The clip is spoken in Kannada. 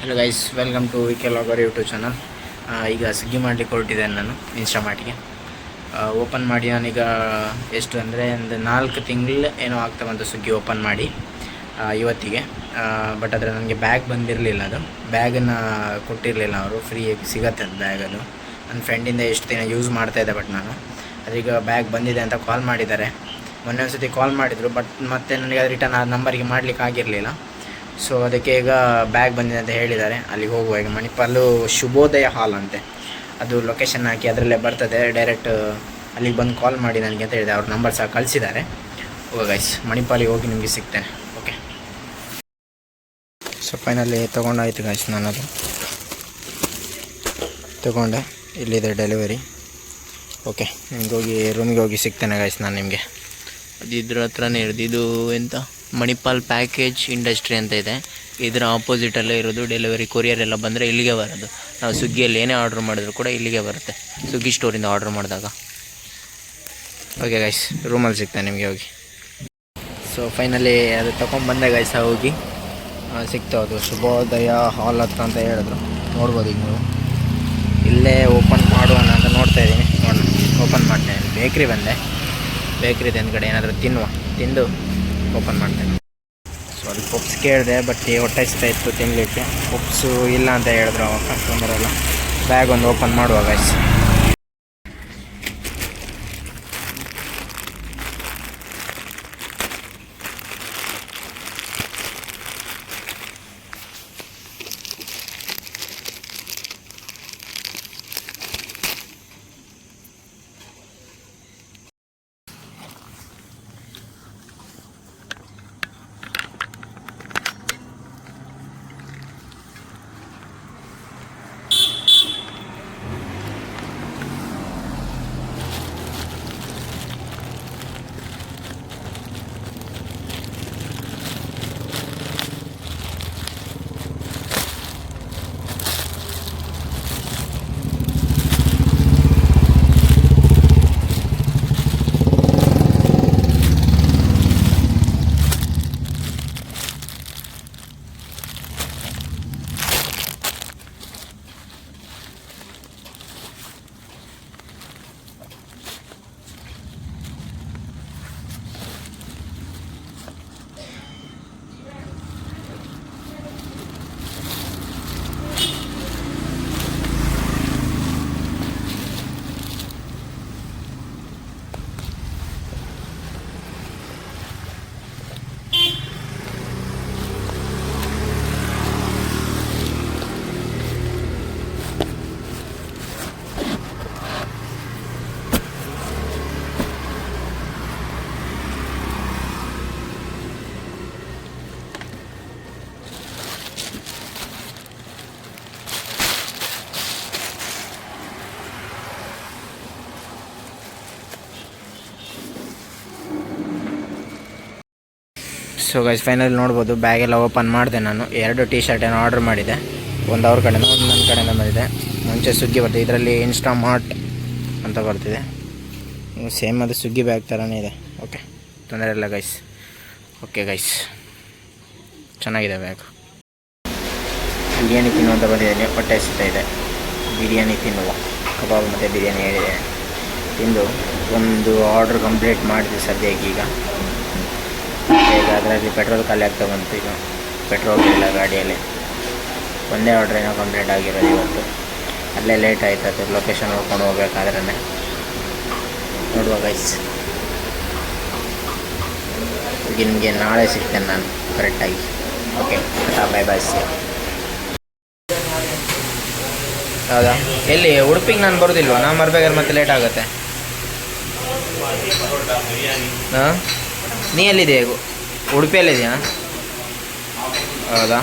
Hello guys, welcome to VK logger YouTube channel. ಈಗ ಸ್ವಿಗ್ಗಿ ಮಾಡಲಿಕ್ಕೆ ಹೊರಟಿದ್ದೇನೆ ನಾನು ಇನ್ಸ್ಟಾಮಾರ್ಟಿಗೆ. ಓಪನ್ ಮಾಡಿ ನಾನೀಗ ಎಷ್ಟು ಅಂದರೆ ಒಂದು 4 ತಿಂಗಳು ಏನೋ ಆಗ್ತಾ ಬಂತು ಸ್ವಿಗ್ಗಿ ಓಪನ್ ಮಾಡಿ ಇವತ್ತಿಗೆ. ಬಟ್ ಆದರೆ ನನಗೆ ಬ್ಯಾಗ್ ಬಂದಿರಲಿಲ್ಲ. ಅದು ಬ್ಯಾಗನ್ನು ಕೊಟ್ಟಿರಲಿಲ್ಲ ಅವರು, ಫ್ರೀಯಾಗಿ ಸಿಗತ್ತೆ ಅದು ಬ್ಯಾಗ್. ಅದು ನನ್ನ ಫ್ರೆಂಡಿಂದ ಎಷ್ಟು ದಿನ ಯೂಸ್ ಮಾಡ್ತಾಯಿದ್ದೆ, ಬಟ್ ನಾನು ಅದೀಗ ಬ್ಯಾಗ್ ಬಂದಿದೆ ಅಂತ ಕಾಲ್ ಮಾಡಿದ್ದಾರೆ. ಮೊನ್ನೆ ಒಂದು ಸತಿ ಕಾಲ್ ಮಾಡಿದರು, ಬಟ್ ಮತ್ತೆ ನನಗೆ ಅದು ರಿಟರ್ನ್ ಆ ನಂಬರಿಗೆ ಮಾಡಲಿಕ್ಕೆ ಆಗಿರಲಿಲ್ಲ. ಸೊ ಅದಕ್ಕೆ ಈಗ ಬ್ಯಾಗ್ ಬಂದಿದೆ ಅಂತ ಹೇಳಿದ್ದಾರೆ. ಅಲ್ಲಿಗೆ ಹೋಗುವ. ಈಗ ಮಣಿಪಾಲು ಶುಭೋದಯ ಹಾಲ್ ಅಂತೆ, ಅದು ಲೊಕೇಶನ್ ಹಾಕಿ ಅದರಲ್ಲೇ ಬರ್ತದೆ. ಡೈರೆಕ್ಟ್ ಅಲ್ಲಿಗೆ ಬಂದು ಕಾಲ್ ಮಾಡಿ ನನಗೆ ಅಂತ ಹೇಳಿದೆ. ಅವ್ರ ನಂಬರ್ ಸಹ ಕಳಿಸಿದ್ದಾರೆ. ಹೋಗ ಗೈಸ್, ಮಣಿಪಾಲಿಗೆ ಹೋಗಿ ನಿಮಗೆ ಸಿಗ್ತೇನೆ. ಓಕೆ. ಸೊ ಫೈನಲ್ಲಿ ತೊಗೊಂಡಾಯ್ತು ಗೈಸ್. ನಾನದು ತೊಗೊಂಡೆ. ಇಲ್ಲಿದೆ ಡೆಲಿವರಿ. ಓಕೆ, ನಿಮ್ಗೆ ಹೋಗಿ ರೂಮಿಗೆ ಹೋಗಿ ಸಿಗ್ತೇನೆ ಗೈಸ್ ನಾನು ನಿಮಗೆ. ಅದು ಇದ್ರ ಹತ್ರನೇ ಇರೋದು. ಇದು ಎಂತ ಮಣಿಪಾಲ್ ಪ್ಯಾಕೇಜ್ ಇಂಡಸ್ಟ್ರಿ ಅಂತ ಇದೆ. ಇದರ ಆಪೋಸಿಟಲ್ಲೇ ಇರೋದು. ಡೆಲಿವರಿ ಕೊರಿಯರ್ ಎಲ್ಲ ಬಂದರೆ ಇಲ್ಲಿಗೆ ಬರೋದು. ನಾವು ಸ್ವಿಗ್ಗಿಯಲ್ಲಿ ಏನೇ ಆರ್ಡ್ರ್ ಮಾಡಿದ್ರು ಕೂಡ ಇಲ್ಲಿಗೆ ಬರುತ್ತೆ, ಸ್ವಿಗ್ಗಿ ಸ್ಟೋರಿಂದ ಆರ್ಡ್ರ್ ಮಾಡಿದಾಗ. ಓಕೆ ಗೈಸ್, ರೂಮಲ್ಲಿ ಸಿಗ್ತೇನೆ ನಿಮಗೆ ಹೋಗಿ. ಸೊ ಫೈನಲಿ ಅದು ತೊಗೊಂಡ್ಬಂದೆ ಗೈಸ್. ಹೋಗಿ ಸಿಗ್ತಾವದು ಶುಭೋದಯ ಹಾಲ್ ಹತ್ರ ಅಂತ ಹೇಳಿದ್ರು. ನೋಡ್ಬೋದು ಈಗ ನೀವು. ಇಲ್ಲೇ ಓಪನ್ ಮಾಡುವ ಅಂತ ನೋಡ್ತಾ ಇದ್ದೀನಿ. ನೋಡೋಣ, ಓಪನ್ ಮಾಡ್ತೇನೆ. ಬೇಕ್ರಿ ಬಂದೆ. ಬೇಕ್ರಿದು ಹಿಂದ್ಗಡೆ ಏನಾದರೂ ತಿಂದು ಓಪನ್ ಮಾಡ್ತೇನೆ. ಸೊ ಅಲ್ಲಿ ಪಪ್ಸ್ ಕೇಳಿದೆ, ಬಟ್ ಹೊಟ್ಟೆ ಇತ್ತು ತಿನ್ನಲಿಕ್ಕೆ. ಪಪ್ಸು ಇಲ್ಲ ಅಂತ ಹೇಳಿದ್ರು ಅವಾಗ. ಕಸ್ಟಮರೆಲ್ಲ ಬ್ಯಾಗ್ ಒಂದು ಓಪನ್ ಮಾಡುವ ಗೈಸ್. ಸೊ ಗೈಸ್, ಫೈನಲ್ ನೋಡ್ಬೋದು ಬ್ಯಾಗೆಲ್ಲ ಓಪನ್ ಮಾಡಿದೆ ನಾನು. 2 ಟಿ ಶರ್ಟ್ ಏನೋ ಆರ್ಡ್ರ್ ಮಾಡಿದೆ. ಒಂದು ಅವ್ರ ಕಡೆಯಿಂದ, ಒಂದು ನನ್ನ ಕಡೆಯಿಂದ ಬಂದಿದೆ. ಮುಂಚೆ ಸ್ವಿಗ್ಗಿ ಬರ್ತಿದೆ, ಇದರಲ್ಲಿ ಇನ್ಸ್ಟಾಮಾರ್ಟ್ ಅಂತ ಬರ್ತಿದೆ. ಸೇಮ್ ಅದು ಸ್ವಿಗ್ಗಿ ಬ್ಯಾಗ್ ಥರನೇ ಇದೆ. ಓಕೆ, ತೊಂದರೆ ಇಲ್ಲ ಗೈಸ್. ಓಕೆ ಗೈಸ್, ಚೆನ್ನಾಗಿದೆ ಬ್ಯಾಗ್. ಬಿರಿಯಾನಿ ತಿನ್ನುವಂತ ಬಂದಿದ್ದೀನಿ. ಹೊಟ್ಟೆ ಹಸಿತಾ ಇದೆ. ಬಿರಿಯಾನಿ ತಿನ್ನುವ. ಕಬಾಬ್ ಮತ್ತು ಬಿರಿಯಾನಿ ಹೇಳಿದೆ. ತಿಂದು ಒಂದು ಆರ್ಡ್ರ್ ಕಂಪ್ಲೀಟ್ ಮಾಡಿದೆ ಸದ್ಯಕ್ಕೆ. ಈಗ ಅದರಲ್ಲಿ ಪೆಟ್ರೋಲ್ ಖಾಲಿ ಆಗ್ತಾ ಬಂತು. ಈಗ ಪೆಟ್ರೋಲ್ ಇಲ್ಲ ಗಾಡಿಯಲ್ಲಿ. ಒಂದೇ ಆರ್ಡ್ರ್ ಏನೋ ಕಂಪ್ಲೀಟ್ ಆಗಿರೋದು ಇವತ್ತು. ಅಲ್ಲೇ ಲೇಟ್ ಆಯ್ತು. ಅದು ಲೊಕೇಶನ್ ನೋಡ್ಕೊಂಡು ಹೋಗ್ಬೇಕಾದ್ರೆ ನೋಡುವ ಗೈಸ್. ನಿಮಗೆ ನಾಳೆ ಸಿಗ್ತೇನೆ ನಾನು ಕರೆಕ್ಟಾಗಿ. ಓಕೆ, ಬಾಯ್ ಬಾಯ್. ಹೌದಾ? ಎಲ್ಲಿ ಉಡುಪಿಗೆ ನಾನು ಬರೋದಿಲ್ವ? ನಾನು ಬರ್ಬೇಕಾದ್ರೆ ಮತ್ತೆ ಲೇಟ್ ಆಗುತ್ತೆ. ಹಾಂ, ನೀ ಎಲ್ಲಿದೆಯಾ? ಉಡುಪಿಯಲ್ಲಿದೆಯಾ? ಹೌದಾ?